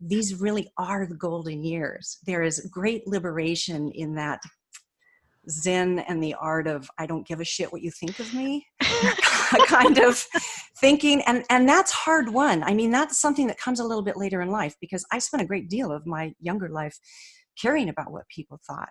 these really are the golden years. There is great liberation in that Zen and the art of I don't give a shit what you think of me kind of thinking. And that's hard won. I mean, that's something that comes a little bit later in life, because I spent a great deal of my younger life caring about what people thought.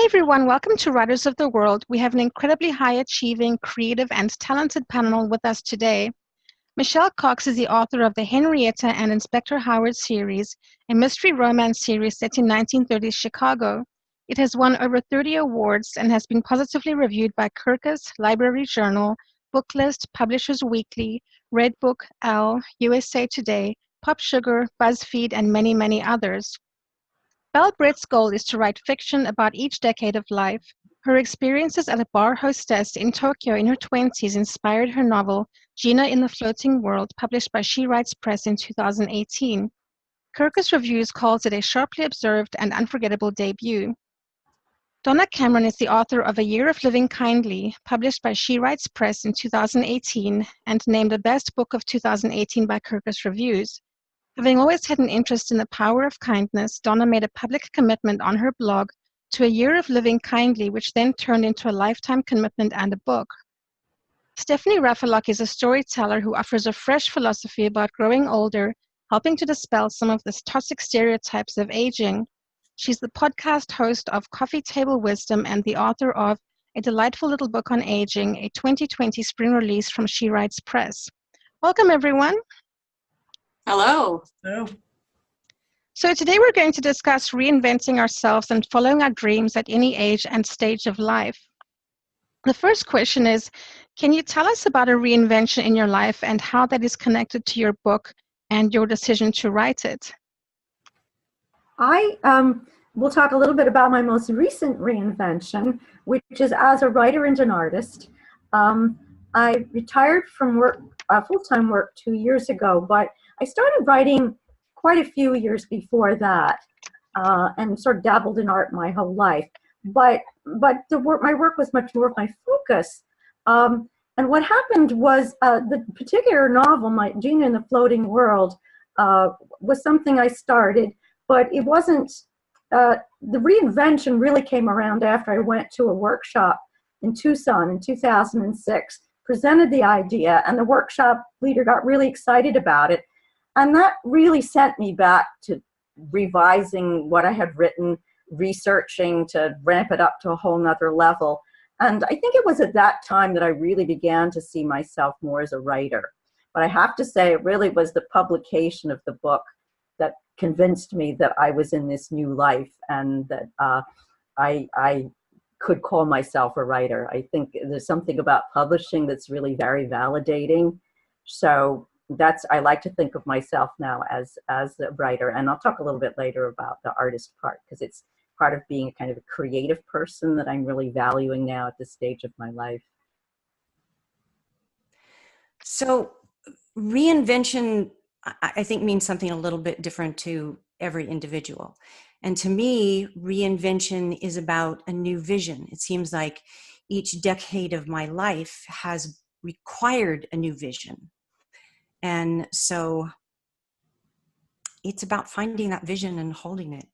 Everyone, welcome to Writers of the World. We have an incredibly high-achieving, creative, and talented panel with us today. Michelle Cox is the author of the Henrietta and Inspector Howard series, a mystery romance series set in 1930s Chicago. It has won over 30 awards and has been positively reviewed by Kirkus, Library Journal, Booklist, Publishers Weekly, Redbook, Elle, USA Today, Pop Sugar, BuzzFeed, and many, many others. Belle Brett's goal is to write fiction about each decade of life. Her experiences as a bar hostess in Tokyo in her 20s inspired her novel, Gina in the Floating World, published by She Writes Press in 2018. Kirkus Reviews calls it a sharply observed and unforgettable debut. Donna Cameron is the author of A Year of Living Kindly, published by She Writes Press in 2018, and named the best book of 2018 by Kirkus Reviews. Having always had an interest in the power of kindness, Donna made a public commitment on her blog to A Year of Living Kindly, which then turned into a lifetime commitment and a book. Stephanie Raffelock is a storyteller who offers a fresh philosophy about growing older, helping to dispel some of the toxic stereotypes of aging. She's the podcast host of Coffee Table Wisdom and the author of A Delightful Little Book on Aging, a 2020 spring release from She Writes Press. Welcome, everyone. Hello. Hello. So today we're going to discuss reinventing ourselves and following our dreams at any age and stage of life. The first question is, can you tell us about a reinvention in your life and how that is connected to your book and your decision to write it? I will talk a little bit about my most recent reinvention, which is as a writer and an artist. I retired from work, full-time work 2 years ago, but I started writing quite a few years before that, and sort of dabbled in art my whole life. But my work was much more of my focus. And what happened was the particular novel, Gina in the Floating World, was something I started, but it wasn't. The reinvention really came around after I went to a workshop in Tucson in 2006, presented the idea, and the workshop leader got really excited about it. And that really sent me back to revising what I had written, researching to ramp it up to a whole nother level. And I think it was at that time that I really began to see myself more as a writer. But I have to say, it really was the publication of the book that convinced me that I was in this new life and that I could call myself a writer. I think there's something about publishing that's really very validating. So I like to think of myself now as a writer, and I'll talk a little bit later about the artist part, because it's part of being a kind of a creative person that I'm really valuing now at this stage of my life. So reinvention, I think, means something a little bit different to every individual. And to me, reinvention is about a new vision. It seems like each decade of my life has required a new vision. And so it's about finding that vision and holding it.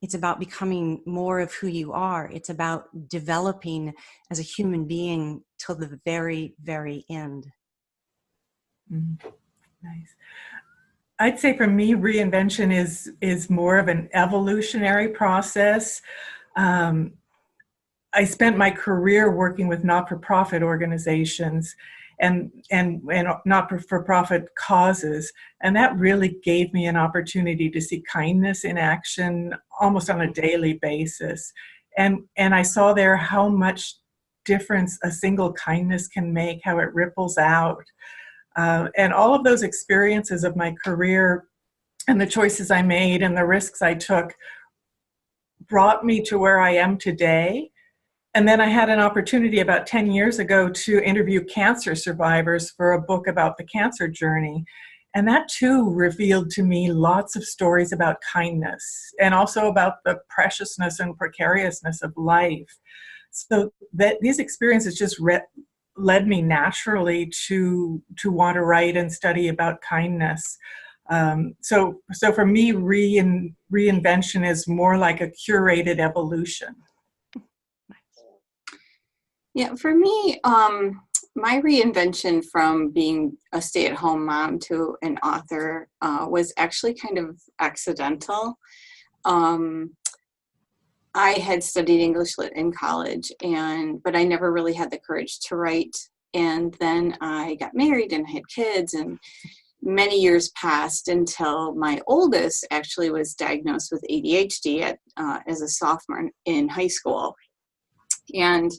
It's about becoming more of who you are. It's about developing as a human being till the very, very end. Nice. I'd say for me, reinvention is more of an evolutionary process. I spent my career working with not-for-profit organizations and not-for-profit causes, and that really gave me an opportunity to see kindness in action almost on a daily basis. And I saw there how much difference a single kindness can make, how it ripples out. And all of those experiences of my career and the choices I made and the risks I took brought me to where I am today. And then I had an opportunity about 10 years ago to interview cancer survivors for a book about the cancer journey. And that too revealed to me lots of stories about kindness and also about the preciousness and precariousness of life. So that these experiences just led me naturally to want to write and study about kindness. So for me, reinvention is more like a curated evolution. Yeah, for me, my reinvention from being a stay-at-home mom to an author was actually kind of accidental. I had studied English Lit in college, but I never really had the courage to write. And then I got married and had kids, and many years passed until my oldest actually was diagnosed with ADHD as a sophomore in high school. And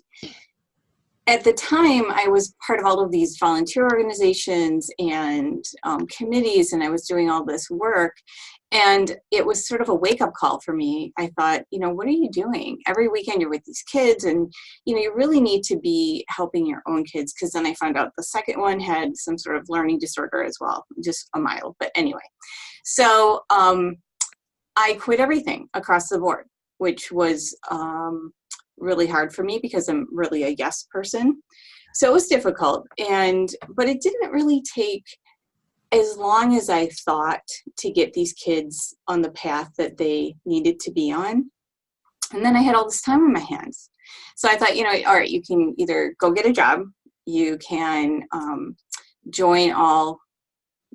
at the time, I was part of all of these volunteer organizations and committees, and I was doing all this work. And it was sort of a wake-up call for me. I thought, what are you doing? Every weekend you're with these kids, and, you really need to be helping your own kids. Because then I found out the second one had some sort of learning disorder as well, just a mild. But anyway, so I quit everything across the board, which was really hard for me because I'm really a yes person. So it was difficult. But it didn't really take as long as I thought to get these kids on the path that they needed to be on. And then I had all this time on my hands. So I thought, all right, you can either go get a job, you can join all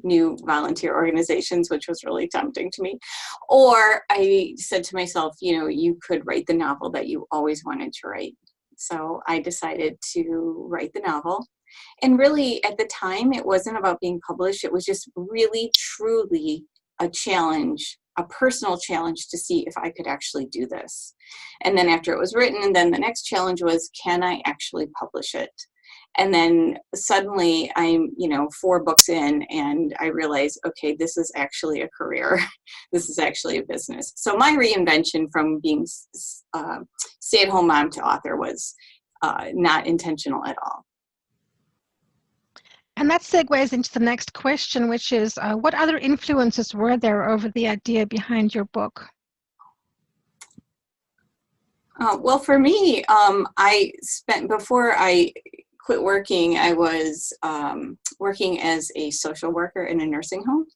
new volunteer organizations, which was really tempting to me. Or I said to myself, you could write the novel that you always wanted to write. So I decided to write the novel. And really, at the time, it wasn't about being published. It was just really, truly a challenge, a personal challenge to see if I could actually do this. And then after it was written, and then the next challenge was, can I actually publish it? And then suddenly I'm, 4 books in, and I realize, okay, this is actually a career. This is actually a business. So my reinvention from being stay-at-home mom to author was not intentional at all. And that segues into the next question, which is, what other influences were there over the idea behind your book? Well, for me, before I quit working, I was working as a social worker in a nursing home.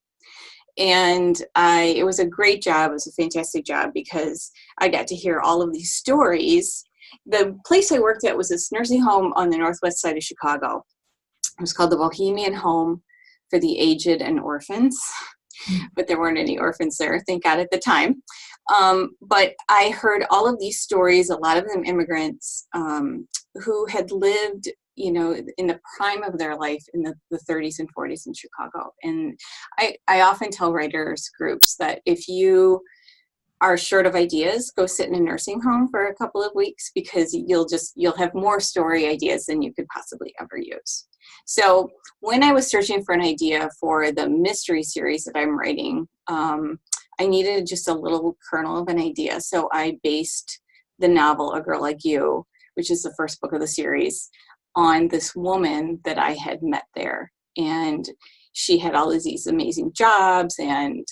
And it was a great job. It was a fantastic job because I got to hear all of these stories. The place I worked at was this nursing home on the northwest side of Chicago. It was called the Bohemian Home for the Aged and Orphans, but there weren't any orphans there, thank God, at the time. But I heard all of these stories, a lot of them immigrants who had lived, in the prime of their life in the 30s and 40s in Chicago. And I often tell writers groups that if you are short of ideas, go sit in a nursing home for a couple of weeks, because you'll have more story ideas than you could possibly ever use. So when I was searching for an idea for the mystery series that I'm writing, I needed just a little kernel of an idea. So I based the novel, A Girl Like You, which is the first book of the series, on this woman that I had met there. And she had all of these amazing jobs, and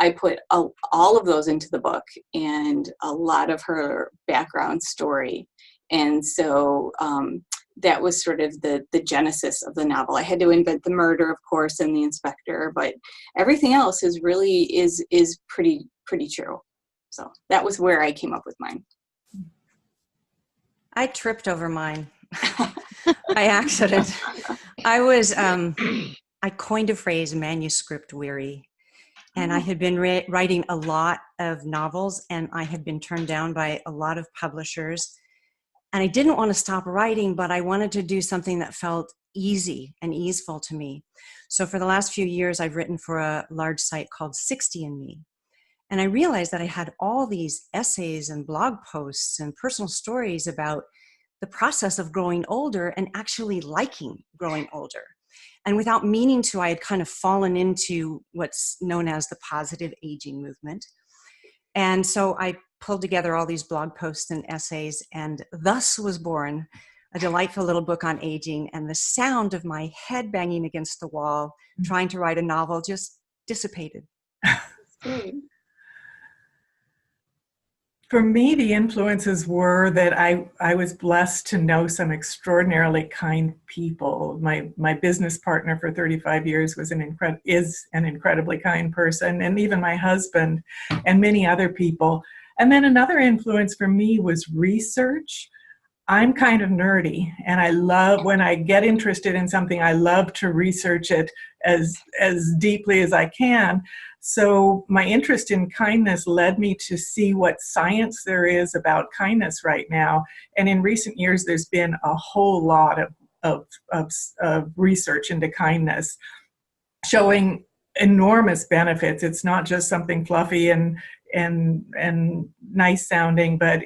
I put all of those into the book and a lot of her background story. And so that was sort of the genesis of the novel. I had to invent the murder, of course, and the inspector, but everything else is pretty true. So that was where I came up with mine. I tripped over mine by accident. I coined a phrase, manuscript weary. And I had been writing a lot of novels, and I had been turned down by a lot of publishers. And I didn't want to stop writing, but I wanted to do something that felt easy and easeful to me. So for the last few years, I've written for a large site called 60 and Me. And I realized that I had all these essays and blog posts and personal stories about the process of growing older and actually liking growing older. And without meaning to, I had kind of fallen into what's known as the positive aging movement. And so I pulled together all these blog posts and essays, and thus was born a delightful little book on aging. And the sound of my head banging against the wall, trying to write a novel, just dissipated. Great. For me, the influences were that I was blessed to know some extraordinarily kind people. My business partner for 35 years is an incredibly kind person, and even my husband and many other people. And then another influence for me was research. I'm kind of nerdy, and I love, when I get interested in something, I love to research it as deeply as I can. So my interest in kindness led me to see what science there is about kindness right now. And in recent years, there's been a whole lot of research into kindness showing enormous benefits. It's not just something fluffy and nice sounding, but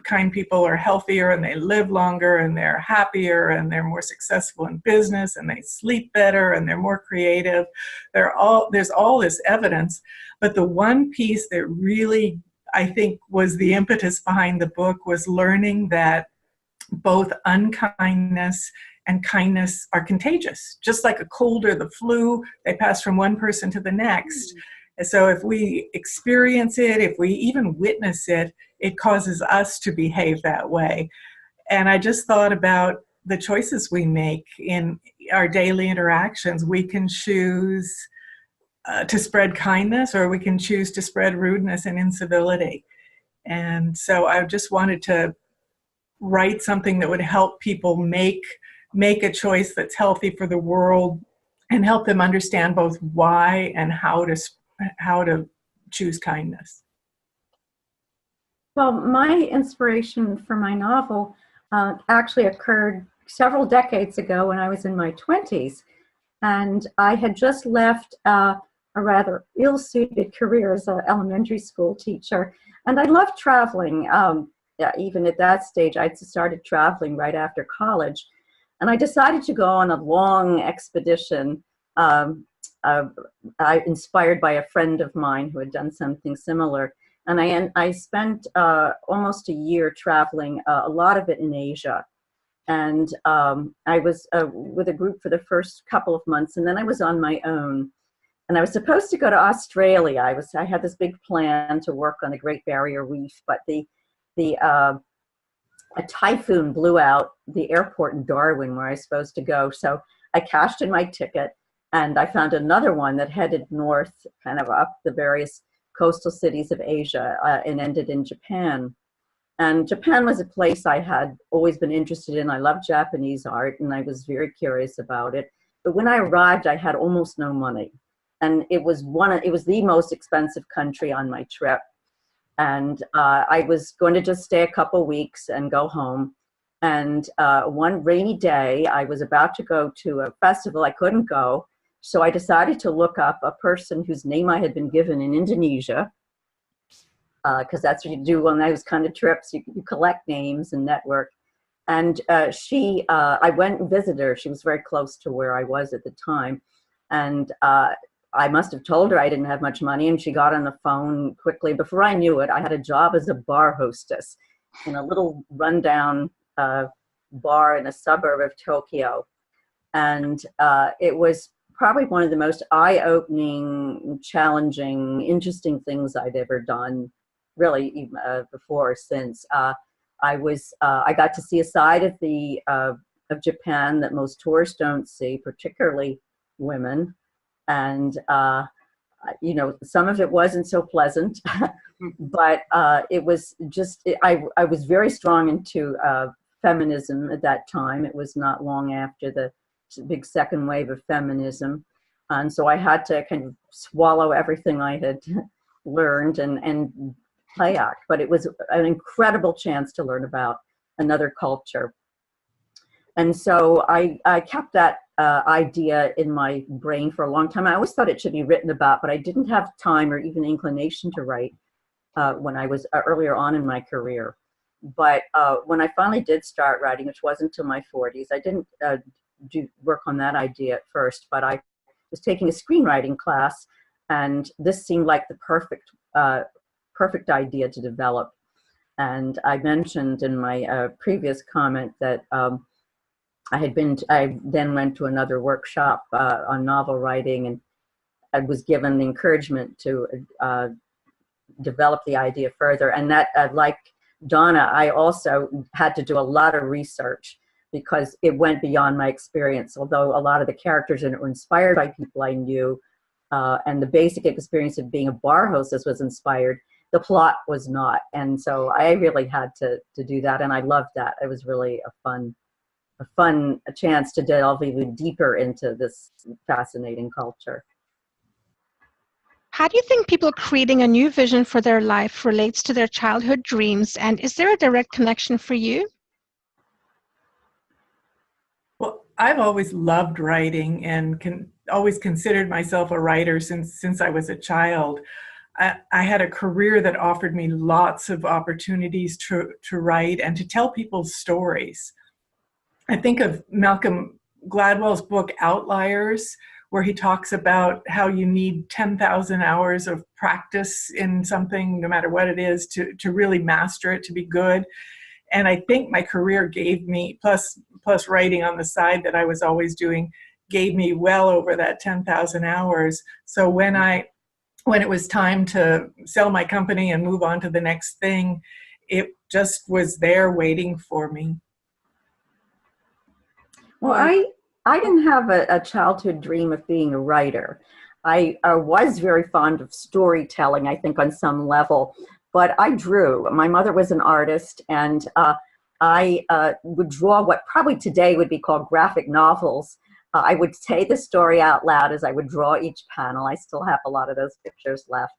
kind people are healthier and they live longer and they're happier and they're more successful in business and they sleep better and they're more creative. There's all this evidence, but the one piece that really, I think, was the impetus behind the book was learning that both unkindness and kindness are contagious. Just like a cold or the flu, they pass from one person to the next. And so if we experience it, if we even witness it, it causes us to behave that way. And I just thought about the choices we make in our daily interactions. We can choose to spread kindness, or we can choose to spread rudeness and incivility. And so I just wanted to write something that would help people make a choice that's healthy for the world and help them understand both why and how to choose kindness. Well, my inspiration for my novel actually occurred several decades ago when I was in my 20s. And I had just left a rather ill-suited career as an elementary school teacher. And I loved traveling. Even at that stage, I'd started traveling right after college. And I decided to go on a long expedition, inspired by a friend of mine who had done something similar. And I spent almost a year traveling, a lot of it in Asia. And I was with a group for the first couple of months, and then I was on my own. And I was supposed to go to Australia. I had this big plan to work on the Great Barrier Reef, but a typhoon blew out the airport in Darwin where I was supposed to go. So I cashed in my ticket, and I found another one that headed north, kind of up the various coastal cities of Asia, and ended in Japan. And Japan was a place I had always been interested in. I love Japanese art, and I was very curious about it. But when I arrived, I had almost no money. And it was the most expensive country on my trip. And I was going to just stay a couple weeks and go home. And one rainy day, I was about to go to a festival. I couldn't go. So I decided to look up a person whose name I had been given in Indonesia, because that's what you do on those kind of trips. You collect names and network. And I went and visited her. She was very close to where I was at the time. And I must have told her I didn't have much money, and she got on the phone quickly. Before I knew it, I had a job as a bar hostess in a little rundown bar in a suburb of Tokyo. And it was probably one of the most eye-opening, challenging, interesting things I'd ever done, really, before or since. I got to see a side of Japan that most tourists don't see, particularly women. And, some of it wasn't so pleasant, but it was just, I was very strong into feminism at that time. It was not long after the big second wave of feminism. And so I had to kind of swallow everything I had learned and play act. But it was an incredible chance to learn about another culture. And so I kept that idea in my brain for a long time. I always thought it should be written about, but I didn't have time or even inclination to write when I was earlier on in my career. But when I finally did start writing, which wasn't until my 40s, I didn't do work on that idea at first, but I was taking a screenwriting class, and this seemed like the perfect idea to develop. And I mentioned in my previous comment that I then went to another workshop on novel writing, and I was given the encouragement to develop the idea further. And that, like Donna, I also had to do a lot of research because it went beyond my experience. Although a lot of the characters in it were inspired by people I knew, and the basic experience of being a bar hostess was inspired, the plot was not. And so I really had to do that, and I loved that. It was really a fun chance to delve even deeper into this fascinating culture. How do you think people creating a new vision for their life relates to their childhood dreams? And is there a direct connection for you? Well, I've always loved writing and always considered myself a writer since I was a child. I had a career that offered me lots of opportunities to write and to tell people's stories. I think of Malcolm Gladwell's book Outliers, where he talks about how you need 10,000 hours of practice in something, no matter what it is, to really master it, to be good. And I think my career gave me, plus writing on the side that I was always doing, gave me well over that 10,000 hours. So when it was time to sell my company and move on to the next thing, it just was there waiting for me. Well, I didn't have a childhood dream of being a writer. I was very fond of storytelling, I think, on some level, but I drew. My mother was an artist, and I would draw what probably today would be called graphic novels. I would say the story out loud as I would draw each panel. I still have a lot of those pictures left.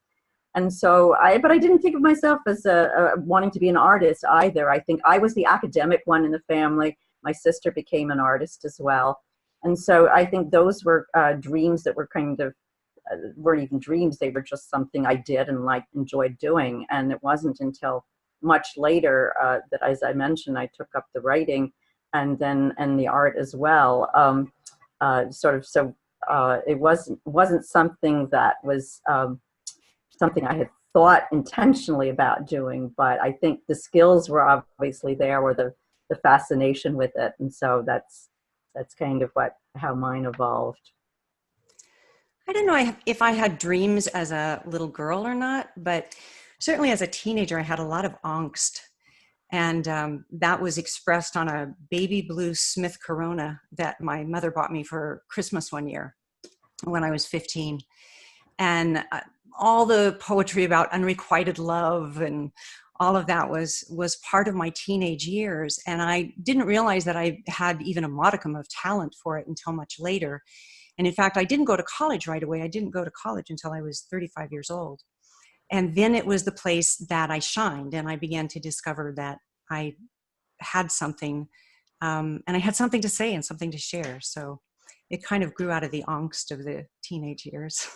And so but I didn't think of myself as wanting to be an artist either. I think I was the academic one in the family. My sister became an artist as well. And so I think those were dreams that were kind of, weren't even dreams, they were just something I did and enjoyed doing. And it wasn't until much later that, as I mentioned, I took up the writing and the art as well. It wasn't something that was something I had thought intentionally about doing, but I think the skills were obviously there, or the fascination with it, and so that's kind of how mine evolved. I don't know if I had dreams as a little girl or not, but certainly as a teenager, I had a lot of angst. And that was expressed on a baby blue Smith Corona that my mother bought me for Christmas one year when I was 15. And all the poetry about unrequited love and all of that was part of my teenage years. And I didn't realize that I had even a modicum of talent for it until much later. And in fact, I didn't go to college right away. I didn't go to college until I was 35 years old. And then it was the place that I shined, and I began to discover that I had something, and I had something to say and something to share. So it kind of grew out of the angst of the teenage years.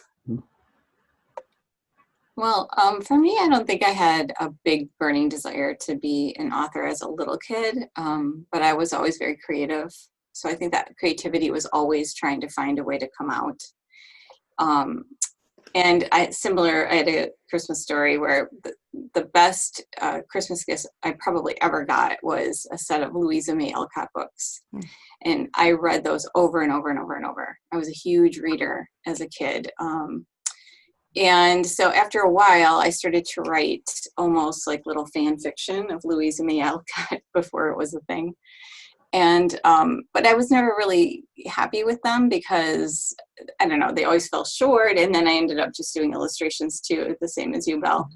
Well, for me, I don't think I had a big burning desire to be an author as a little kid, but I was always very creative. So I think that creativity was always trying to find a way to come out. And I had a Christmas story where the best Christmas gift I probably ever got was a set of Louisa May Alcott books. And I read those over and over and over and over. I was a huge reader as a kid. And so after a while, I started to write almost like little fan fiction of Louisa May Alcott before it was a thing. And, but I was never really happy with them because, I don't know, they always fell short. And then I ended up just doing illustrations too, the same as you, Belle.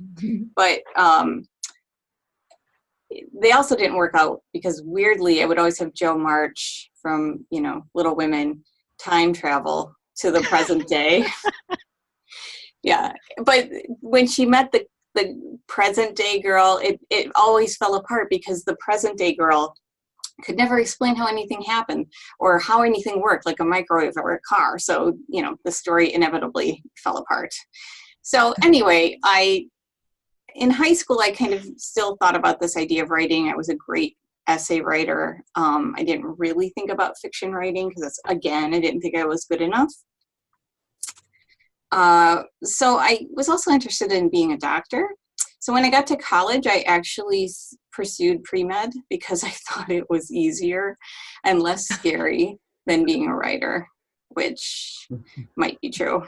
But they also didn't work out because weirdly, I would always have Jo March from, Little Women time travel to the present day. Yeah. But when she met the present day girl, it always fell apart because the present day girl could never explain how anything happened or how anything worked, like a microwave or a car. So, the story inevitably fell apart. So anyway, in high school, I kind of still thought about this idea of writing. I was a great essay writer. I didn't really think about fiction writing because, again, I didn't think I was good enough. So I was also interested in being a doctor. So when I got to college, I actually pursued pre-med because I thought it was easier and less scary than being a writer, which might be true.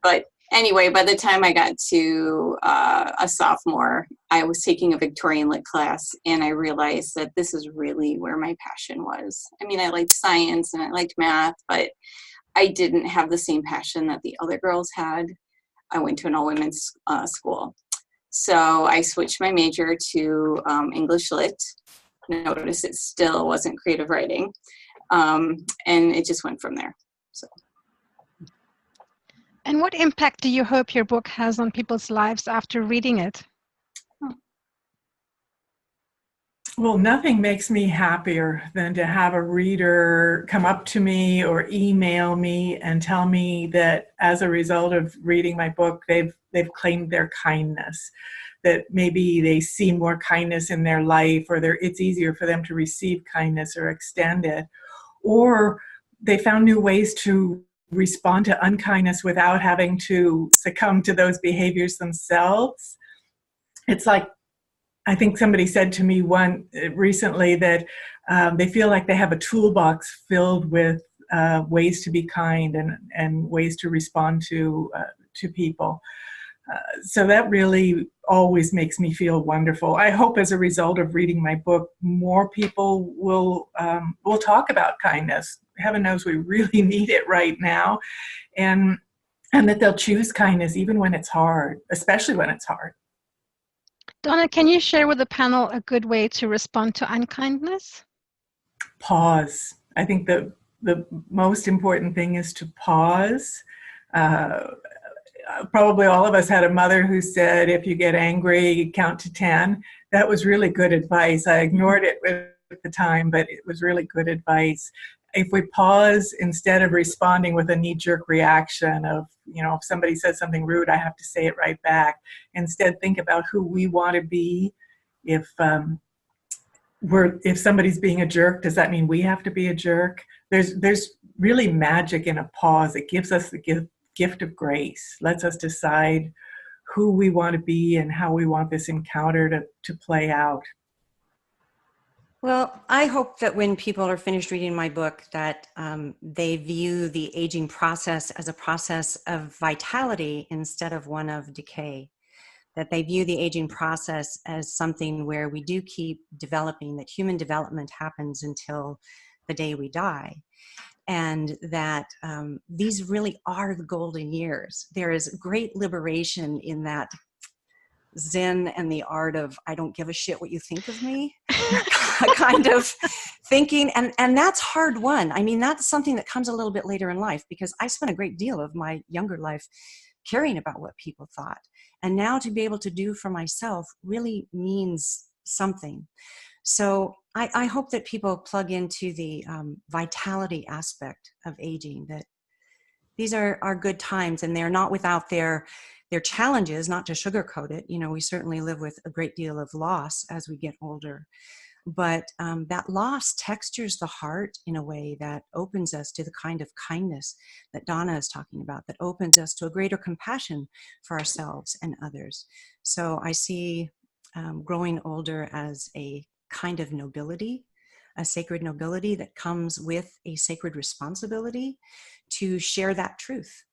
But anyway, by the time I got to a sophomore, I was taking a Victorian lit class, and I realized that this is really where my passion was. I mean, I liked science and I liked math, but I didn't have the same passion that the other girls had. I went to an all-women's school. So I switched my major to English Lit. Notice it still wasn't creative writing. And it just went from there. So. And what impact do you hope your book has on people's lives after reading it? Well, nothing makes me happier than to have a reader come up to me or email me and tell me that as a result of reading my book, they've claimed their kindness, that maybe they see more kindness in their life, or it's easier for them to receive kindness or extend it, or they found new ways to respond to unkindness without having to succumb to those behaviors themselves. It's like, I think somebody said to me recently that they feel like they have a toolbox filled with ways to be kind and ways to respond to people. So that really always makes me feel wonderful. I hope as a result of reading my book, more people will talk about kindness. Heaven knows we really need it right now, and that they'll choose kindness even when it's hard, especially when it's hard. Donna, can you share with the panel a good way to respond to unkindness? Pause. I think the most important thing is to pause. Probably all of us had a mother who said, if you get angry, count to 10. That was really good advice. I ignored it at the time, but it was really good advice. If we pause instead of responding with a knee-jerk reaction of, if somebody says something rude, I have to say it right back. Instead, think about who we want to be. If somebody's being a jerk, does that mean we have to be a jerk? There's really magic in a pause. It gives us the gift of grace, lets us decide who we want to be and how we want this encounter to play out. Well, I hope that when people are finished reading my book, that they view the aging process as a process of vitality instead of one of decay. That they view the aging process as something where we do keep developing, that human development happens until the day we die. And that these really are the golden years. There is great liberation in that Zen and the art of I don't give a shit what you think of me kind of thinking. And that's hard won. I mean, that's something that comes a little bit later in life, because I spent a great deal of my younger life caring about what people thought. And now to be able to do for myself really means something. So I hope that people plug into the vitality aspect of aging, that these are good times, and they're not without their challenges, not to sugarcoat it. We certainly live with a great deal of loss as we get older. But that loss textures the heart in a way that opens us to the kind of kindness that Donna is talking about, that opens us to a greater compassion for ourselves and others. So I see growing older as a kind of nobility, a sacred nobility that comes with a sacred responsibility to share that truth.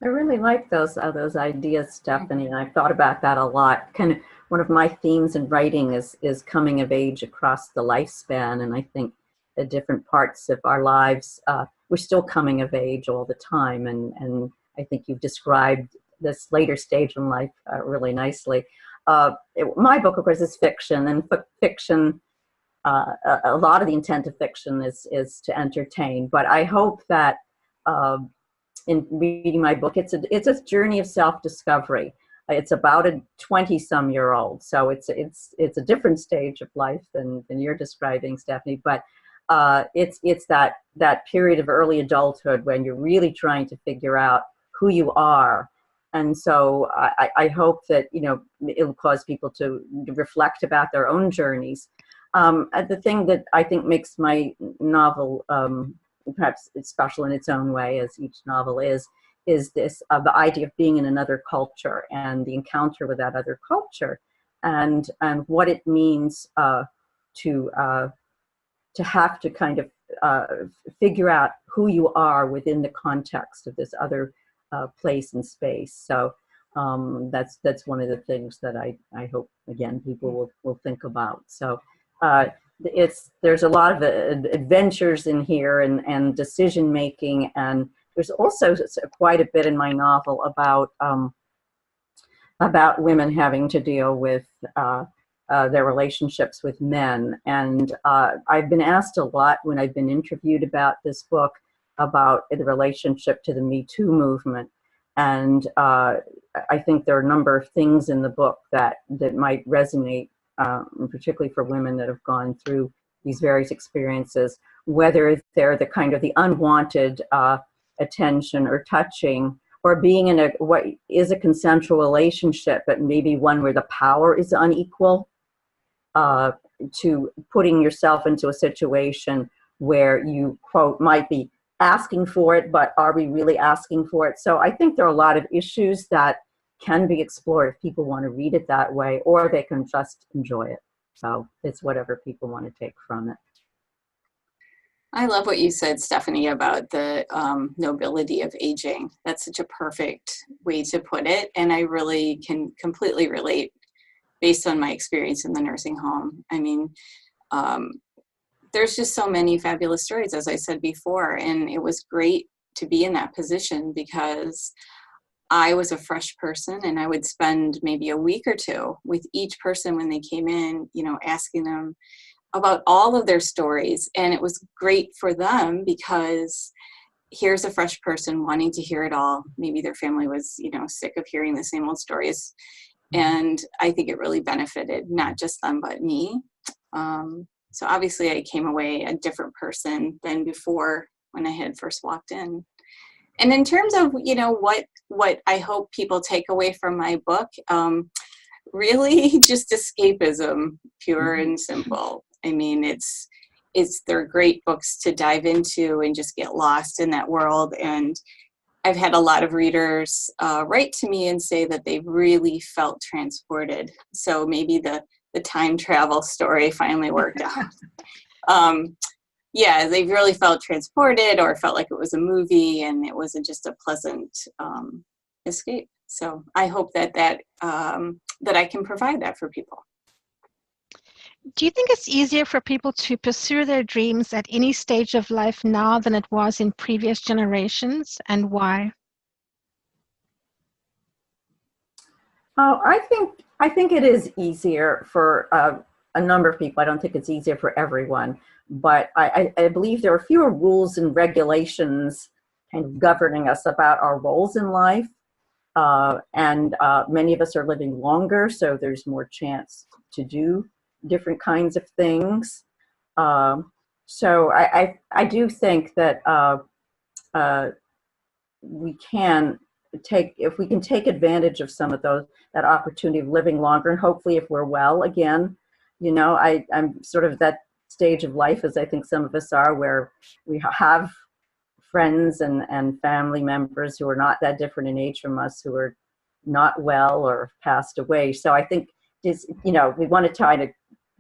I really like those ideas, Stephanie. And I've thought about that a lot. Kind of one of my themes in writing is coming of age across the lifespan. And I think the different parts of our lives, we're still coming of age all the time. And I think you've described this later stage in life really nicely. My book, of course, is fiction, and fiction, a lot of the intent of fiction is to entertain. But I hope that in reading my book, it's a journey of self-discovery. it's about a 20-some-year-old, so it's a different stage of life than you're describing, Stephanie. But it's that period of early adulthood when you're really trying to figure out who you are. And so I hope that, you know, it'll cause people to reflect about their own journeys. The thing that I think makes my novel perhaps it's special in its own way, as each novel is this the idea of being in another culture and the encounter with that other culture, and what it means to have to kind of figure out who you are within the context of this other place and space. So that's one of the things that I hope, again, people will think about. So there's a lot of adventures in here and decision making, and there's also quite a bit in my novel about women having to deal with their relationships with men. And I've been asked a lot when I've been interviewed about this book about the relationship to the Me Too movement. And I think there are a number of things in the book that might resonate, particularly for women that have gone through these various experiences, whether they're the kind of the unwanted attention or touching, or being in what is a consensual relationship, but maybe one where the power is unequal, to putting yourself into a situation where you, quote, might be asking for it, but are we really asking for it? So I think there are a lot of issues that can be explored if people want to read it that way, or they can just enjoy it. So it's whatever people want to take from it. I love what you said, Stephanie, about the nobility of aging. That's such a perfect way to put it. And I really can completely relate based on my experience in the nursing home. I mean, there's just so many fabulous stories, as I said before, and it was great to be in that position because I was a fresh person, and I would spend maybe a week or two with each person when they came in, you know, asking them about all of their stories. And it was great for them because here's a fresh person wanting to hear it all. Maybe their family was, you know, sick of hearing the same old stories. And I think it really benefited not just them, but me. So obviously I came away a different person than before when I had first walked in. And in terms of, you know, what I hope people take away from my book, really just escapism, pure and simple. I mean, they're great books to dive into and just get lost in that world. And I've had a lot of readers write to me and say that they really felt transported. So maybe the time travel story finally worked out. Yeah, they really felt transported, or felt like it was a movie and it wasn't just a pleasant escape. So I hope that I can provide that for people. Do you think it's easier for people to pursue their dreams at any stage of life now than it was in previous generations, and why? Oh, I think it is easier for a number of people. I don't think it's easier for everyone, but I believe there are fewer rules and regulations kind of governing us about our roles in life, and many of us are living longer, so there's more chance to do different kinds of things. So I do think that if we can take advantage of some of that opportunity of living longer, and hopefully if we're well again, you know, I'm sort of that stage of life, as I think some of us are, where we have friends and family members who are not that different in age from us, who are not well or passed away. So I think you know, we want to try to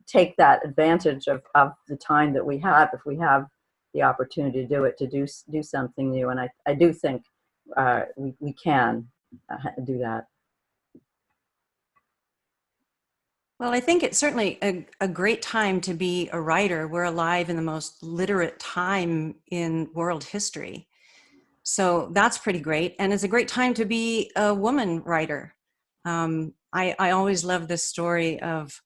take that advantage of the time that we have, if we have the opportunity to do it, to do something new. And I do think we can do that. Well, I think it's certainly a great time to be a writer. We're alive in the most literate time in world history. So that's pretty great. And it's a great time to be a woman writer. I always love this story of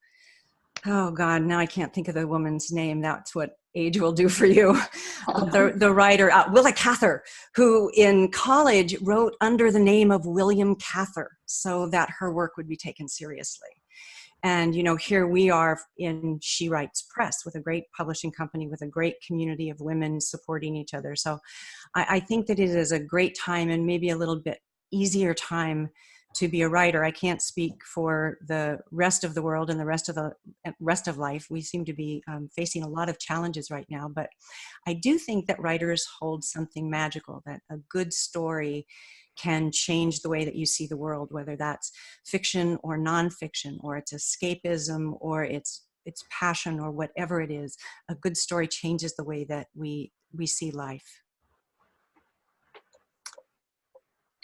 Oh God, now I can't think of the woman's name. That's what age will do for you. The writer, Willa Cather, who in college wrote under the name of William Cather so that her work would be taken seriously. And, you know, here we are in She Writes Press with a great publishing company, with a great community of women supporting each other. So I think that it is a great time, and maybe a little bit easier time to be a writer. I can't speak for the rest of the world and the rest of life. We seem to be facing a lot of challenges right now, but I do think that writers hold something magical, that a good story can change the way that you see the world, whether that's fiction or nonfiction, or it's escapism, or it's passion, or whatever it is. A good story changes the way that we see life.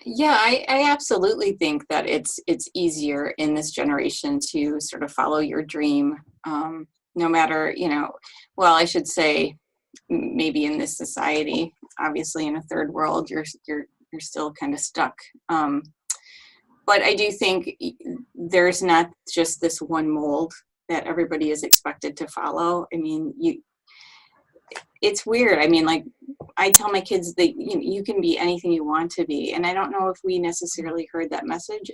Yeah, I absolutely think that it's easier in this generation to sort of follow your dream, no matter, you know, well, I should say maybe in this society, obviously in a third world, you're still kind of stuck. But I do think there's not just this one mold that everybody is expected to follow. I mean, it's weird. I mean, like, I tell my kids that you can be anything you want to be. And I don't know if we necessarily heard that message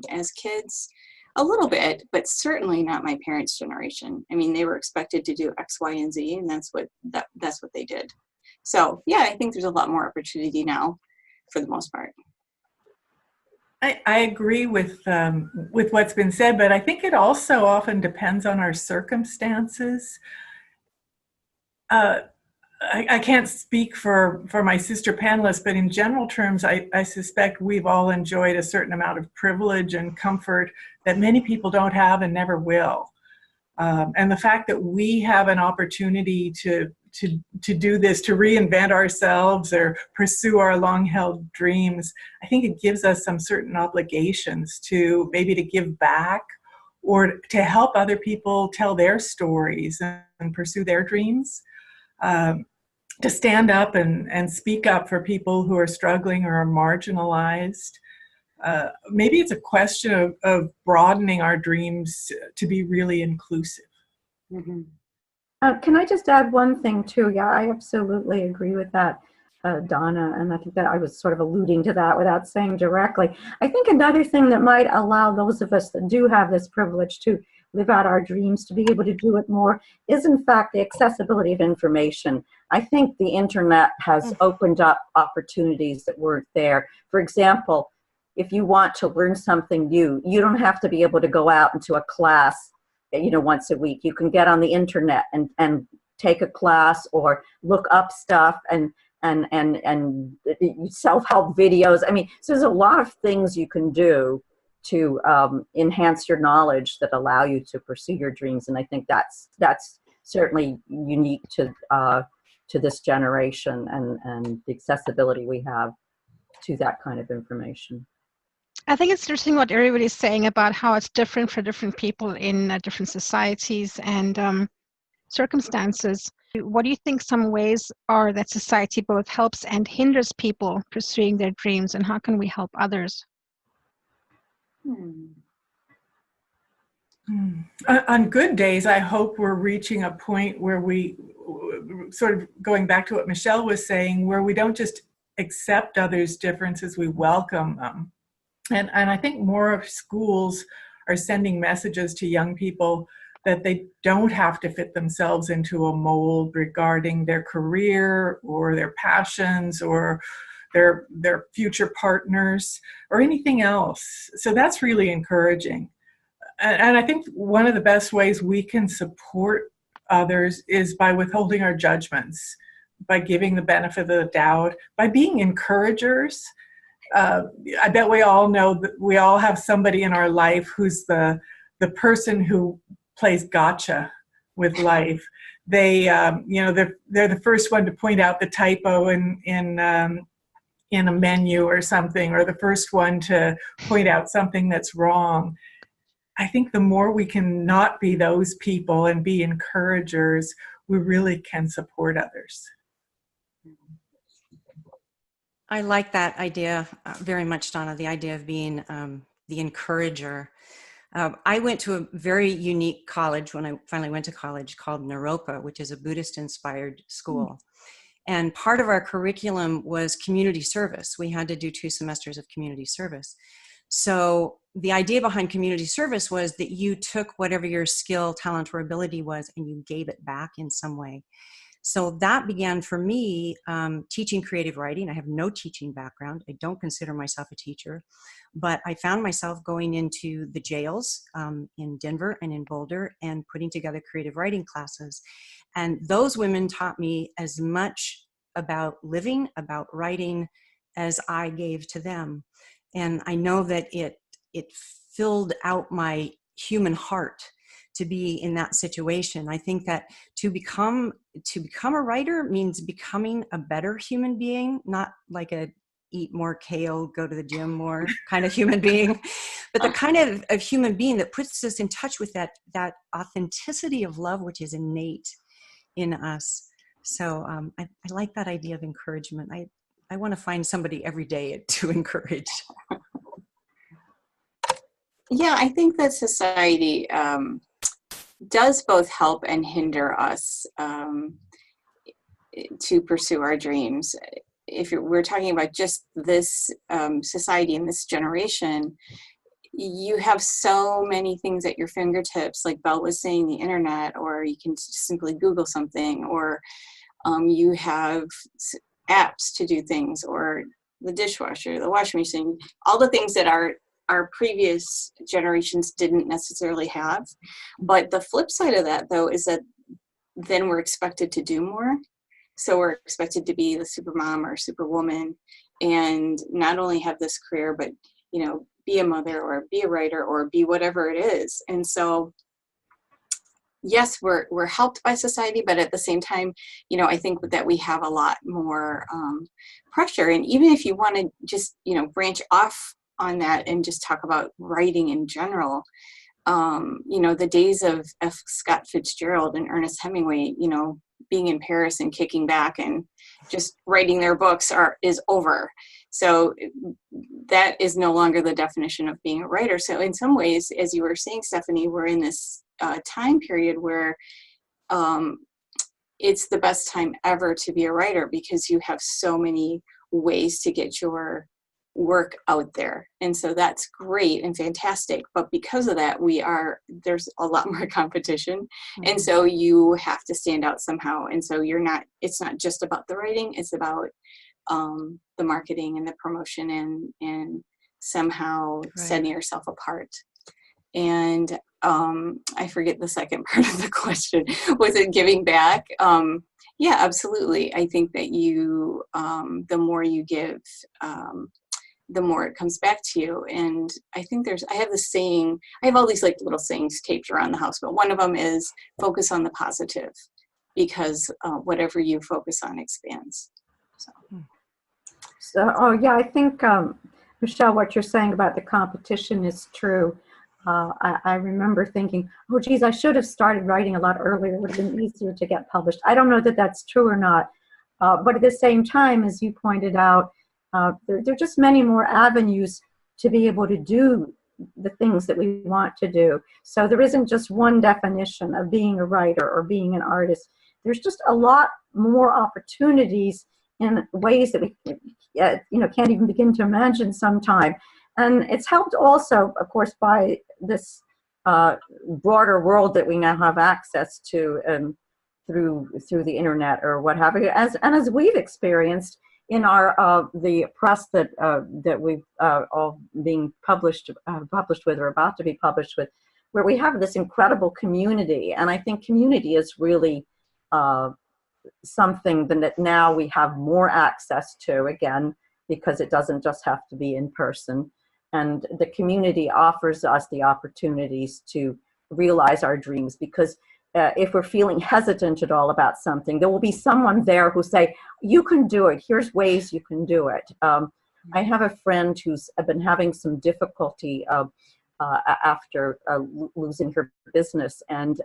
as kids. A little bit, but certainly not my parents' generation. I mean, they were expected to do X, Y, and Z, and that's what they did. So yeah, I think there's a lot more opportunity now for the most part. I agree with what's been said, but I think it also often depends on our circumstances. I can't speak for my sister panelists, but in general terms, I suspect we've all enjoyed a certain amount of privilege and comfort that many people don't have and never will. And the fact that we have an opportunity to do this, to reinvent ourselves or pursue our long-held dreams, I think it gives us some certain obligations to maybe to give back or to help other people tell their stories and pursue their dreams. To stand up and speak up for people who are struggling or are marginalized. Maybe it's a question of broadening our dreams to be really inclusive. Mm-hmm. Can I just add one thing too? Yeah, I absolutely agree with that, Donna, and I think that I was sort of alluding to that without saying directly. I think another thing that might allow those of us that do have this privilege to live out our dreams to be able to do it more is in fact the accessibility of information. I think the internet has opened up opportunities that weren't there. For example, if you want to learn something new, you don't have to be able to go out into a class, you know, once a week. You can get on the internet and take a class or look up stuff and self-help videos. I mean, so there's a lot of things you can do to enhance your knowledge that allow you to pursue your dreams. And I think that's certainly unique to this generation and the accessibility we have to that kind of information. I think it's interesting what everybody's saying about how it's different for different people in different societies and circumstances. What do you think some ways are that society both helps and hinders people pursuing their dreams, and how can we help others? On good days, I hope we're reaching a point where we, sort of going back to what Michelle was saying, where we don't just accept others' differences, we welcome them. And I think more of schools are sending messages to young people that they don't have to fit themselves into a mold regarding their career or their passions or their future partners or anything else. So that's really encouraging. And I think one of the best ways we can support others is by withholding our judgments, by giving the benefit of the doubt, by being encouragers. I bet we all know that we all have somebody in our life who's the person who plays gotcha with life. They, they're the first one to point out the typo in a menu or something, or the first one to point out something that's wrong. I think the more we can not be those people and be encouragers, we really can support others. I like that idea very much, Donna, the idea of being the encourager. I went to a very unique college when I finally went to college called Naropa, which is a Buddhist-inspired school. And part of our curriculum was community service. We had to do 2 semesters of community service. So the idea behind community service was that you took whatever your skill, talent, or ability was, and you gave it back in some way. So that began for me teaching creative writing. I have no teaching background. I don't consider myself a teacher, but I found myself going into the jails in Denver and in Boulder and putting together creative writing classes. And those women taught me as much about living, about writing, as I gave to them. And I know that it filled out my human heart to be in that situation. I think that to become a writer means becoming a better human being, not like a eat more kale, go to the gym more kind of human being, but the kind of human being that puts us in touch with that authenticity of love, which is innate in us. So I like that idea of encouragement. I want to find somebody every day to encourage. Yeah, I think that society does both help and hinder us to pursue our dreams. If we're talking about just this society and this generation, you have so many things at your fingertips, like Belle was saying, the internet, or you can simply Google something, or you have apps to do things, or the dishwasher, the washing machine, all the things that our previous generations didn't necessarily have. But the flip side of that, though, is that then we're expected to do more. So we're expected to be the super mom or superwoman, and not only have this career, but, you know, be a mother or be a writer or be whatever it is. And so, yes, we're helped by society, but at the same time, you know, I think that we have a lot more pressure. And even if you want to just, you know, branch off on that and just talk about writing in general, you know, the days of F. Scott Fitzgerald and Ernest Hemingway, you know, being in Paris and kicking back and just writing their books is over. So that is no longer the definition of being a writer. So in some ways, as you were saying, Stephanie, we're in this time period where it's the best time ever to be a writer, because you have so many ways to get your work out there. And so that's great and fantastic. But because of that, there's a lot more competition. Mm-hmm. And so you have to stand out somehow. And so it's not just about the writing, it's about the marketing and the promotion and somehow setting yourself apart. And I forget the second part of the question. Was it giving back? Yeah, absolutely. I think that the more you give, the more it comes back to you. And I think I have this saying, I have all these like little sayings taped around the house, but one of them is focus on the positive, because whatever you focus on expands. So, yeah, I think, Michelle, what you're saying about the competition is true. I remember thinking, oh, geez, I should have started writing a lot earlier. It would have been easier to get published. I don't know that that's true or not. But at the same time, as you pointed out, there are just many more avenues to be able to do the things that we want to do. So there isn't just one definition of being a writer or being an artist. There's just a lot more opportunities in ways that we can't even begin to imagine sometime. And it's helped also, of course, by this broader world that we now have access to through the internet or what have you. As we've experienced in our the press that we've all being published with or about to be published with, where we have this incredible community. And I think community is really something that now we have more access to, again, because it doesn't just have to be in person. And the community offers us the opportunities to realize our dreams, because if we're feeling hesitant at all about something, there will be someone there who say, you can do it. Here's ways you can do it. I have a friend who's been having some difficulty after losing her business, and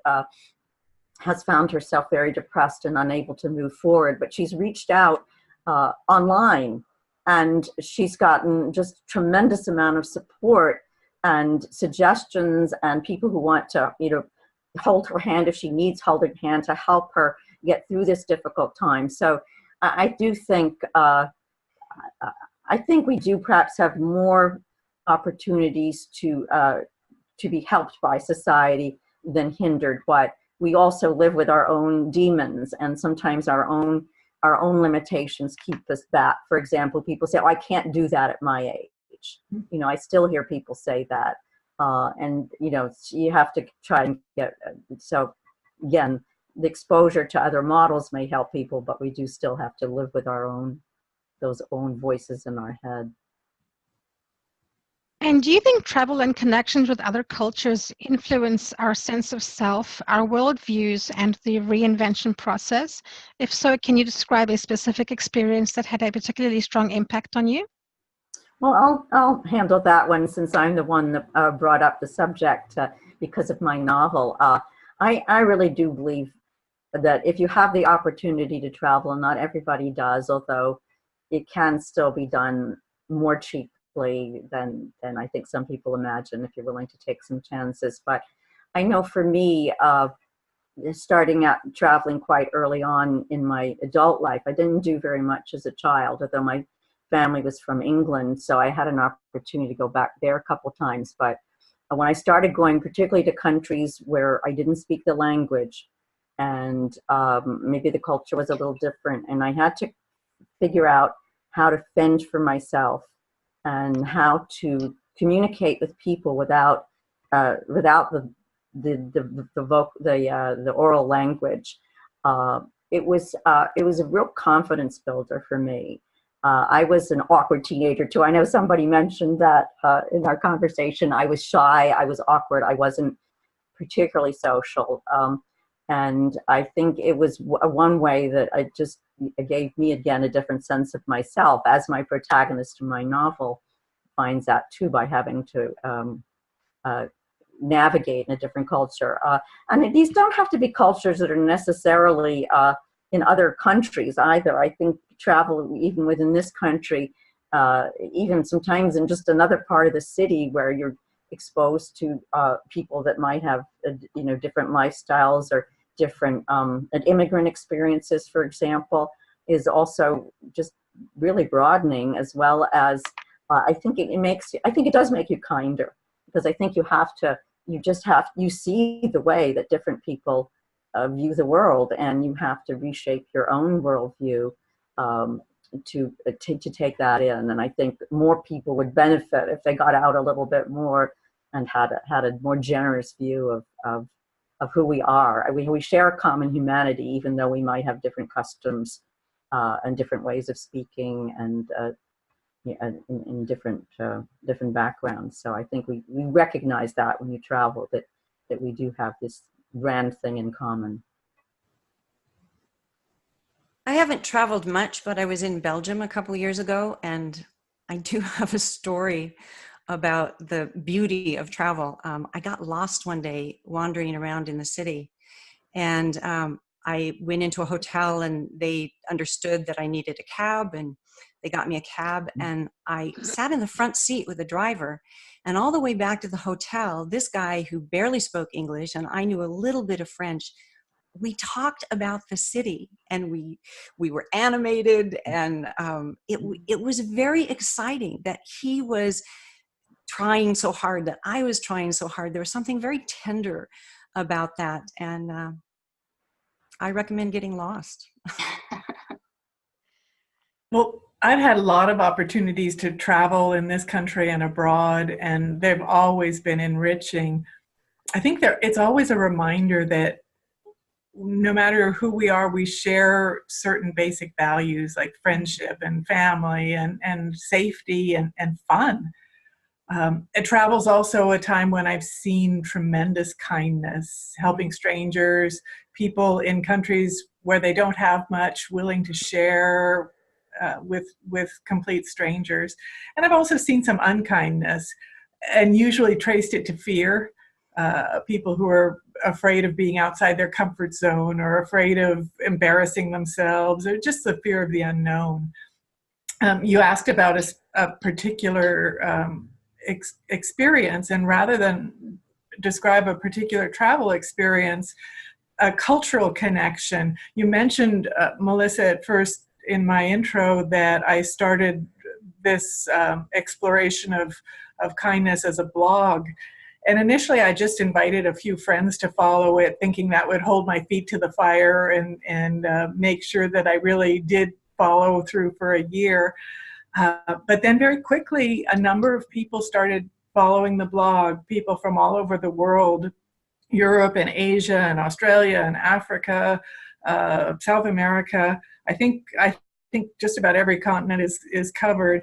has found herself very depressed and unable to move forward. But she's reached out online, and she's gotten just tremendous amount of support and suggestions, and people who want to, hold her hand if she needs holding hand to help her get through this difficult time. So I do think, I think we do perhaps have more opportunities to be helped by society than hindered, but we also live with our own demons, and sometimes our own limitations keep us back. For example, people say, "Oh, I can't do that at my age." I still hear people say that, and you have to try and get. So again, the exposure to other models may help people, but we do still have to live with those own voices in our head. And do you think travel and connections with other cultures influence our sense of self, our worldviews, and the reinvention process? If so, can you describe a specific experience that had a particularly strong impact on you? Well, I'll handle that one since I'm the one that brought up the subject because of my novel. I really do believe that if you have the opportunity to travel, and not everybody does, although it can still be done more cheaply than I think some people imagine if you're willing to take some chances. But I know for me, starting out traveling quite early on in my adult life, I didn't do very much as a child, although my family was from England, so I had an opportunity to go back there a couple times. But when I started going, particularly to countries where I didn't speak the language, and maybe the culture was a little different, and I had to figure out how to fend for myself and how to communicate with people without the oral language. It was a real confidence builder for me. I was an awkward teenager too. I know somebody mentioned that in our conversation. I was shy, I was awkward, I wasn't particularly social. And I think it was one way that it gave me, again, a different sense of myself, as my protagonist in my novel finds out too, by having to navigate in a different culture. And these don't have to be cultures that are necessarily in other countries either. I think travel, even within this country, even sometimes in just another part of the city where you're exposed to people that might have different lifestyles or different immigrant experiences, for example, is also just really broadening, as well as I think it does make you kinder, because I think you see the way that different people view the world, and you have to reshape your own worldview to take that in. And I think more people would benefit if they got out a little bit more and had a more generous view of who we are. We share a common humanity, even though we might have different customs and different ways of speaking and in different backgrounds. So I think we recognize that when you travel, that we do have this grand thing in common. I haven't traveled much, but I was in Belgium a couple of years ago, and I do have a story about the beauty of travel. I got lost one day wandering around in the city, and I went into a hotel, and they understood that I needed a cab, and they got me a cab, and I sat in the front seat with the driver. And all the way back to the hotel, this guy who barely spoke English, and I knew a little bit of French, we talked about the city, and we were animated, and it was very exciting that he was trying so hard, that I was trying so hard. There was something very tender about that, and I recommend getting lost. Well, I've had a lot of opportunities to travel in this country and abroad, and they've always been enriching. I think it's always a reminder that no matter who we are, we share certain basic values like friendship and family and safety and fun. Travel's also a time when I've seen tremendous kindness, helping strangers, people in countries where they don't have much, willing to share with complete strangers. And I've also seen some unkindness, and usually traced it to fear. People who are afraid of being outside their comfort zone, or afraid of embarrassing themselves, or just the fear of the unknown. You asked about a particular experience, and rather than describe a particular travel experience, a cultural connection. You mentioned, Melissa, at first in my intro that I started this exploration of kindness as a blog. And initially I just invited a few friends to follow it, thinking that would hold my feet to the fire and make sure that I really did follow through for a year. But then very quickly, a number of people started following the blog, people from all over the world, Europe and Asia and Australia and Africa, South America. I think just about every continent is covered.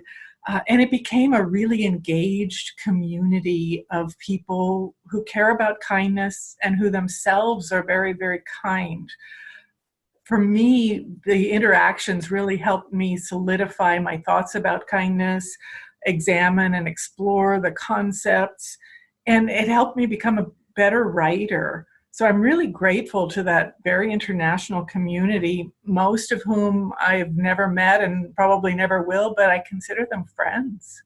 And it became a really engaged community of people who care about kindness and who themselves are very, very kind. For me, the interactions really helped me solidify my thoughts about kindness, examine and explore the concepts, and it helped me become a better writer. So I'm really grateful to that very international community, most of whom I've never met and probably never will, but I consider them friends.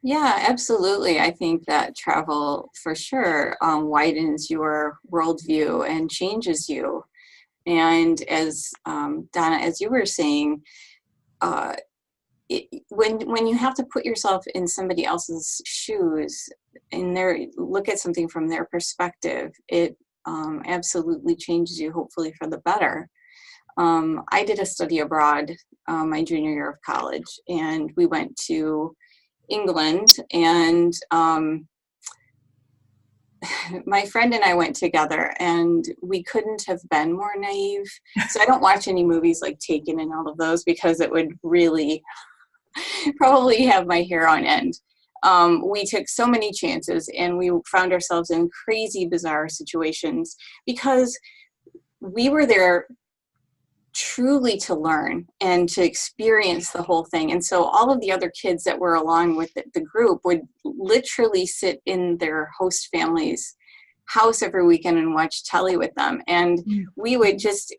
Yeah, absolutely. I think that travel for sure widens your worldview and changes you. And as Donna, as you were saying, when you have to put yourself in somebody else's shoes and look at something from their perspective, it absolutely changes you, hopefully for the better. I did a study abroad my junior year of college, and we went to England, and my friend and I went together, and we couldn't have been more naive. So I don't watch any movies like Taken and all of those, because it would really probably have my hair on end. We took so many chances, and we found ourselves in crazy, bizarre situations because we were there truly to learn and to experience the whole thing. And so all of the other kids that were along with the group would literally sit in their host family's house every weekend and watch telly with them. And we would just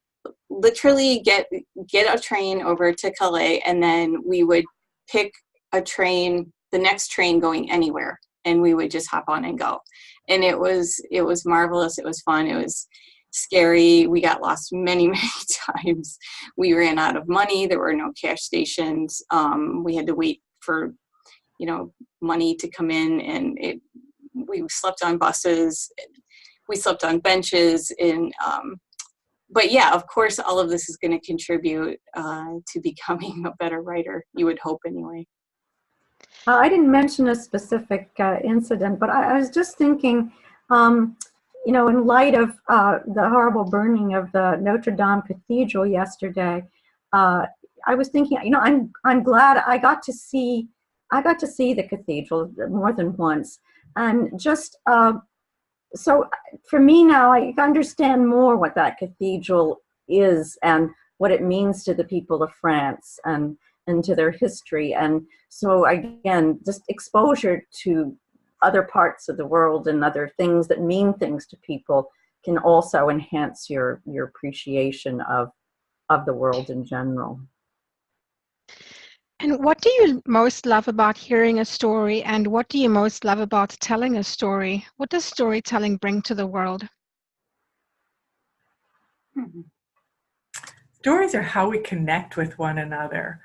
literally get a train over to Calais, and then we would pick a train, the next train going anywhere, and we would just hop on and go. And it was marvelous. It was fun. It was scary. We got lost many, many times. We ran out of money. There were no cash stations. We had to wait for, money to come in, and we slept on buses. We slept on benches, and but yeah, of course, all of this is going to contribute to becoming a better writer. You would hope, anyway. I didn't mention a specific incident, but I was just thinking, in light of the horrible burning of the Notre Dame Cathedral yesterday, I was thinking, I'm glad I got to see the cathedral more than once, and just so for me now, I understand more what that cathedral is and what it means to the people of France and to their history. And so again, just exposure to other parts of the world and other things that mean things to people can also enhance your appreciation of the world in general. And what do you most love about hearing a story, and what do you most love about telling a story? What does storytelling bring to the world? Stories are how we connect with one another.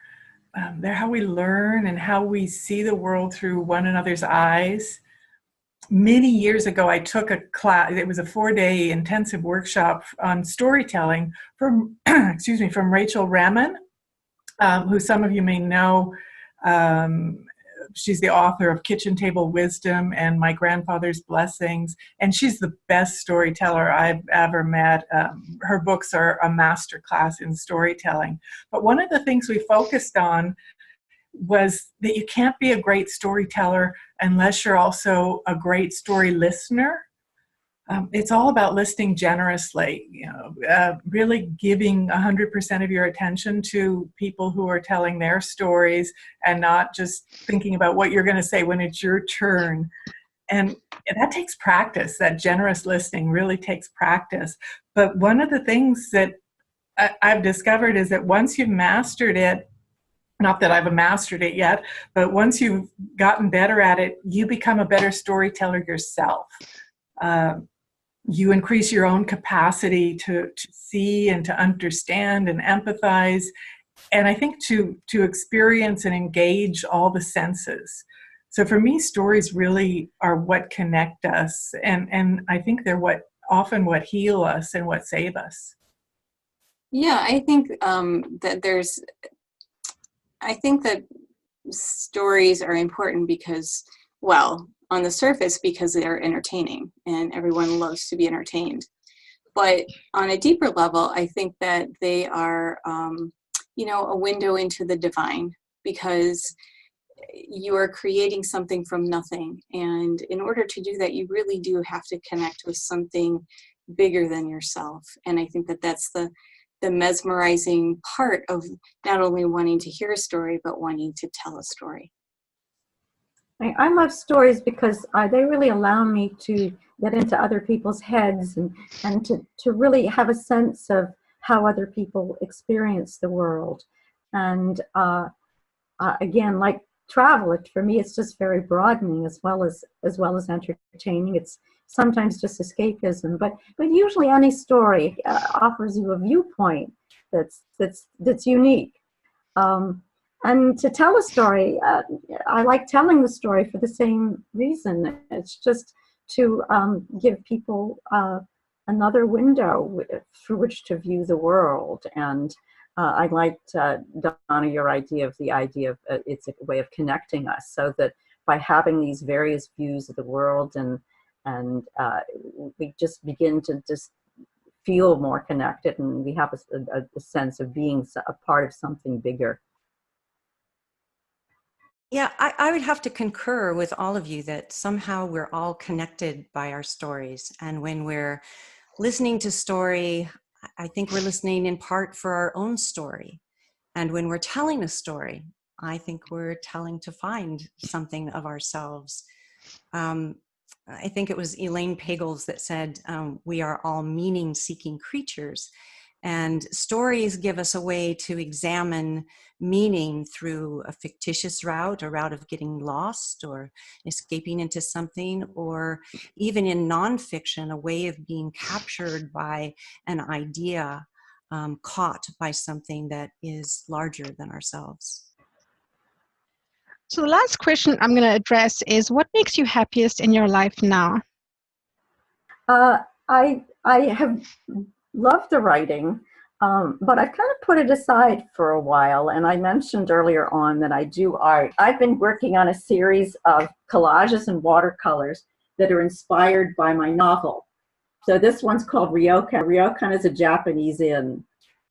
They're how we learn and how we see the world through one another's eyes. Many years ago, I took a class. It was a 4-day intensive workshop on storytelling from, from Rachel Raman, who some of you may know. She's the author of Kitchen Table Wisdom and My Grandfather's Blessings, and she's the best storyteller I've ever met. Her books are a masterclass in storytelling. But one of the things we focused on was that you can't be a great storyteller unless you're also a great story listener. It's all about listening generously, really giving 100% of your attention to people who are telling their stories and not just thinking about what you're going to say when it's your turn. And that takes practice. That generous listening really takes practice. But one of the things that I've discovered is that once you've mastered it, Not that I've mastered it yet, but once you've gotten better at it, you become a better storyteller yourself. You increase your own capacity to see and to understand and empathize, and I think to experience and engage all the senses. So for me, stories really are what connect us, and I think they're often what heal us and what save us. Yeah, I think I think that stories are important because, well, on the surface, because they're entertaining and everyone loves to be entertained. But on a deeper level, I think that they are, a window into the divine, because you are creating something from nothing. And in order to do that, you really do have to connect with something bigger than yourself. And I think that that's the mesmerizing part of not only wanting to hear a story, but wanting to tell a story. I love stories because they really allow me to get into other people's heads and to really have a sense of how other people experience the world. And again, like travel, for me, it's just very broadening as well as entertaining. It's sometimes just escapism, but usually any story offers you a viewpoint that's unique. And to tell a story, I like telling the story for the same reason. It's just to give people another window through which to view the world. And I liked, Donna, your idea of it's a way of connecting us, so that by having these various views of the world and we just begin to just feel more connected, and we have a sense of being a part of something bigger. Yeah, I would have to concur with all of you that somehow we're all connected by our stories. And when we're listening to story, I think we're listening in part for our own story. And when we're telling a story, I think we're telling to find something of ourselves. I think it was Elaine Pagels that said, we are all meaning-seeking creatures. And stories give us a way to examine meaning through a fictitious route, a route of getting lost or escaping into something, or even in nonfiction, a way of being captured by an idea, caught by something that is larger than ourselves. So the last question I'm going to address is, what makes you happiest in your life now? I have loved the writing, but I've kind of put it aside for a while. And I mentioned earlier on that I do art. I've been working on a series of collages and watercolors that are inspired by my novel. So this one's called Ryokan. Ryokan is a Japanese inn.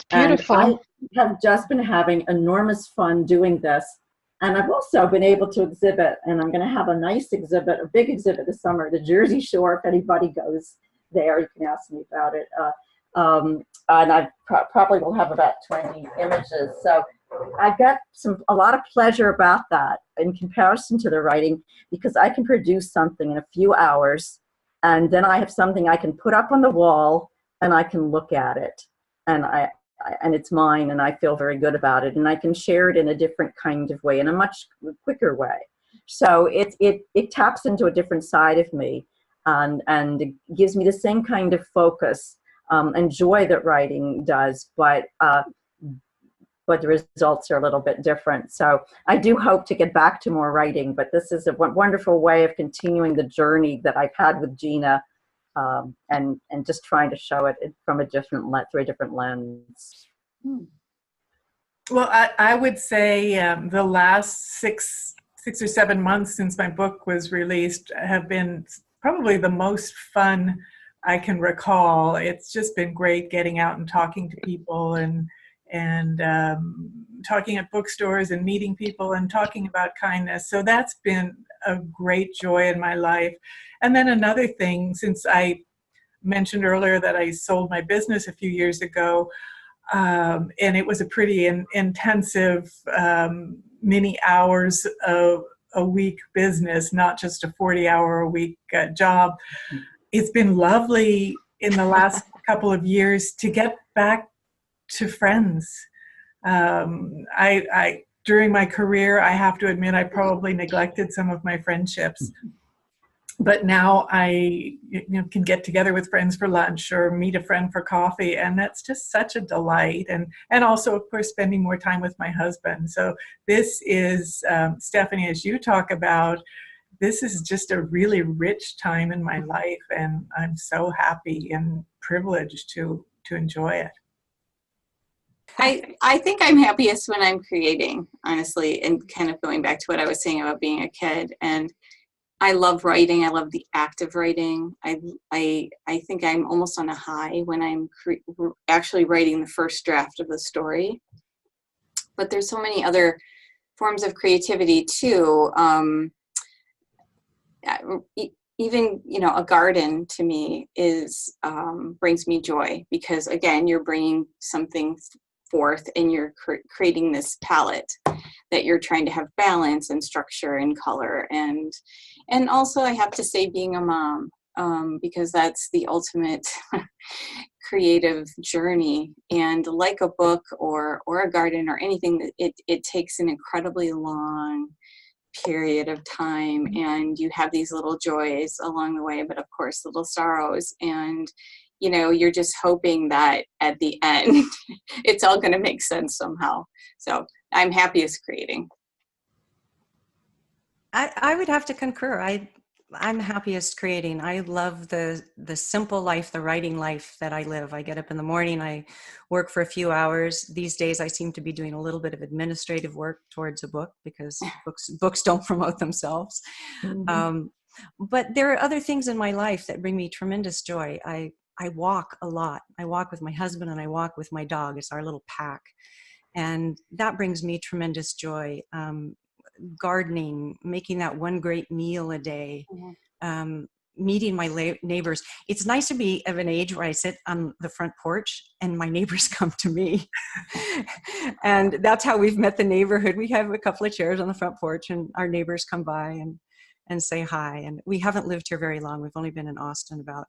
Beautiful. And I have just been having enormous fun doing this. And I've also been able to exhibit, and I'm going to have a nice exhibit, a big exhibit this summer, the Jersey Shore. If anybody goes there, you can ask me about it. And I probably will have about 20 images. So I got a lot of pleasure about that in comparison to the writing, because I can produce something in a few hours, and then I have something I can put up on the wall, and I can look at it, and it's mine, and I feel very good about it, and I can share it in a different kind of way, in a much quicker way. So it taps into a different side of me, and it gives me the same kind of focus and joy that writing does, but the results are a little bit different. So I do hope to get back to more writing, but this is a wonderful way of continuing the journey that I've had with Gina, and just trying to show it from through a different lens. Well, I would say the last six or 7 months since my book was released have been probably the most fun I can recall. It's just been great getting out and talking to people and talking at bookstores and meeting people and talking about kindness. So that's been a great joy in my life. And then another thing, since I mentioned earlier that I sold my business a few years ago, and it was a pretty intensive many hours of a week business, not just a 40-hour-a-week job. It's been lovely in the last couple of years to get back to friends. I during my career, I have to admit, I probably neglected some of my friendships. But now I can get together with friends for lunch or meet a friend for coffee, and that's just such a delight. And also, of course, spending more time with my husband. So this is, Stephanie, as you talk about, this is just a really rich time in my life, and I'm so happy and privileged to enjoy it. I think I'm happiest when I'm creating, honestly, and kind of going back to what I was saying about being a kid. And I love writing. I love the act of writing. I think I'm almost on a high when I'm actually writing the first draft of the story. But there's so many other forms of creativity too. Even a garden to me is brings me joy, because again, you're bringing something forth and you're creating this palette that you're trying to have balance and structure and color, and also I have to say being a mom, because that's the ultimate creative journey. And like a book or a garden or anything, it takes an incredibly long period of time, and you have these little joys along the way, but of course little sorrows, and you're just hoping that at the end it's all going to make sense somehow. So I'm happiest creating. I would have to concur. I'm happiest creating. I love the simple life, the writing life that I live. I get up in the morning, I work for a few hours. These days I seem to be doing a little bit of administrative work towards a book, because books don't promote themselves. Mm-hmm. But there are other things in my life that bring me tremendous joy. I walk a lot. I walk with my husband and I walk with my dog. It's our little pack. And that brings me tremendous joy. Gardening, making that one great meal a day, meeting my neighbors. It's nice to be of an age where I sit on the front porch and my neighbors come to me. And that's how we've met the neighborhood. We have a couple of chairs on the front porch and our neighbors come by and say hi. And we haven't lived here very long. We've only been in Austin about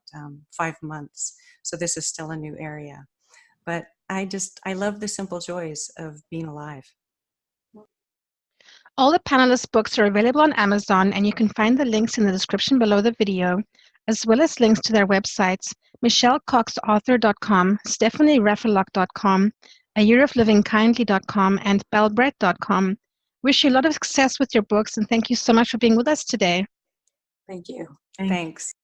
5 months. So this is still a new area. But I love the simple joys of being alive. All the panelists' books are available on Amazon, and you can find the links in the description below the video, as well as links to their websites, michellecoxauthor.com, stephanieRaffelock.com, ayearoflivingkindly.com, and bellebrett.com. Wish you a lot of success with your books, and thank you so much for being with us today. Thank you. Thanks.